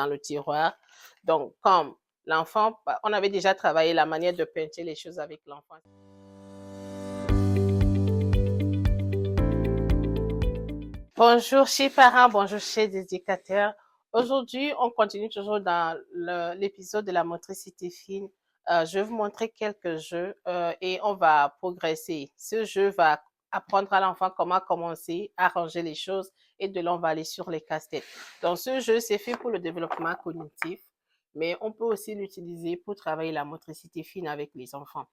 dans le tiroir. Donc, comme l'enfant, on avait déjà travaillé la manière de peinter les choses avec l'enfant. Bonjour chers parents, bonjour chers éducateurs. Aujourd'hui, on continue toujours dans l'épisode de la motricité fine. Je vais vous montrer quelques jeux et on va progresser. Ce jeu va apprendre à l'enfant comment commencer à ranger les choses et de là, on va aller sur les casse-têtes. Donc, ce jeu, c'est fait pour le développement cognitif, mais on peut aussi l'utiliser pour travailler la motricité fine avec les enfants.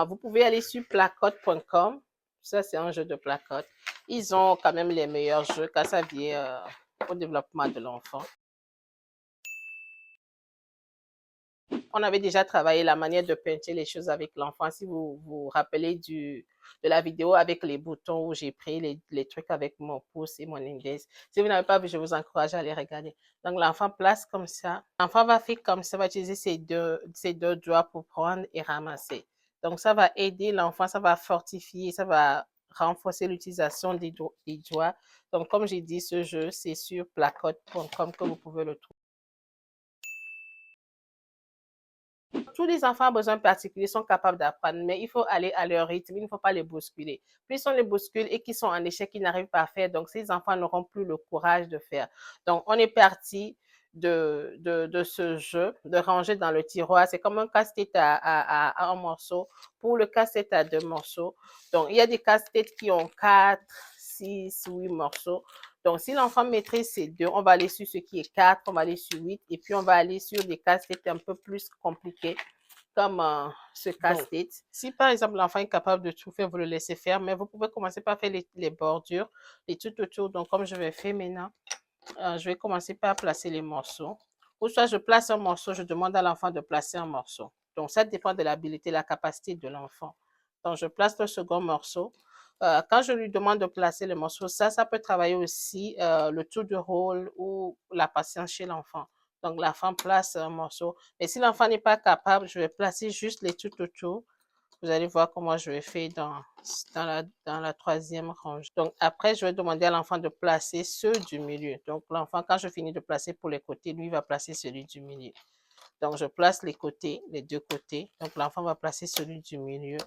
Vous pouvez aller sur placote.com. Ça, c'est un jeu de placote. Ils ont quand même les meilleurs jeux quand ça vient au développement de l'enfant. On avait déjà travaillé la manière de peinter les choses avec l'enfant. Si vous vous rappelez de la vidéo avec les boutons où j'ai pris les trucs avec mon pouce et mon index. Si vous n'avez pas vu, je vous encourage à les regarder. Donc, l'enfant place comme ça. L'enfant va faire comme ça, va utiliser ses deux doigts pour prendre et ramasser. Donc, ça va aider l'enfant, ça va fortifier, ça va renforcer l'utilisation des doigts. Donc, comme j'ai dit, ce jeu, c'est sur placote.com que vous pouvez le trouver. Tous les enfants à besoins particuliers sont capables d'apprendre, mais il faut aller à leur rythme, il ne faut pas les bousculer. Plus on les bouscule et qu'ils sont en échec, ils n'arrivent pas à faire, donc ces enfants n'auront plus le courage de faire. Donc, on est parti de ce jeu, de ranger dans le tiroir. C'est comme un casse-tête à un morceau. Pour le casse-tête à 2 morceaux. Donc, il y a des casse-têtes qui ont 4, 6, 8 morceaux. Donc, si l'enfant maîtrise ces deux, on va aller sur ce qui est 4, on va aller sur 8, et puis on va aller sur des casse-têtes un peu plus compliqués, comme ce casse-tête. Si par exemple l'enfant est capable de tout faire, vous le laissez faire, mais vous pouvez commencer par faire les bordures, les tout autour. Donc, comme je vais faire maintenant, je vais commencer par placer les morceaux. Ou soit je place un morceau, je demande à l'enfant de placer un morceau. Donc, ça dépend de l'habilité, la capacité de l'enfant. Donc, je place le second morceau. Quand je lui demande de placer le morceau, ça peut travailler aussi le tour de rôle ou la patience chez l'enfant. Donc, l'enfant place un morceau. Mais si l'enfant n'est pas capable, je vais placer juste les tout autour. Vous allez voir comment je vais faire dans la troisième rangée. Donc, après, je vais demander à l'enfant de placer ceux du milieu. Donc, l'enfant, quand je finis de placer pour les côtés, lui va placer celui du milieu. Donc, je place les côtés, les deux côtés. Donc, l'enfant va placer celui du milieu.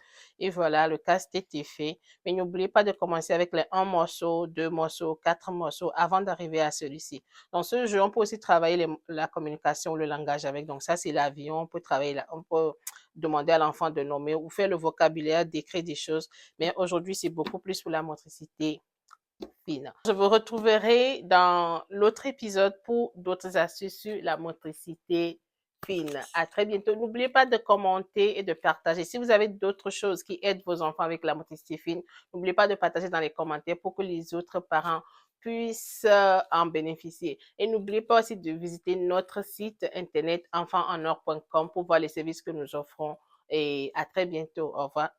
Et voilà, le casse-tête est fait. Mais n'oubliez pas de commencer avec les 1 morceau, 2 morceaux, 4 morceaux avant d'arriver à celui-ci. Dans ce jeu, on peut aussi travailler la communication, le langage avec. Donc, ça, c'est l'avion. On peut travailler, on peut demander à l'enfant de nommer ou faire le vocabulaire, d'écrire des choses. Mais aujourd'hui, c'est beaucoup plus pour la motricité fine. Je vous retrouverai dans l'autre épisode pour d'autres astuces sur la motricité fine. À très bientôt. N'oubliez pas de commenter et de partager. Si vous avez d'autres choses qui aident vos enfants avec la motricité fine, n'oubliez pas de partager dans les commentaires pour que les autres parents puissent en bénéficier. Et n'oubliez pas aussi de visiter notre site internet enfantenor.com pour voir les services que nous offrons. Et à très bientôt. Au revoir.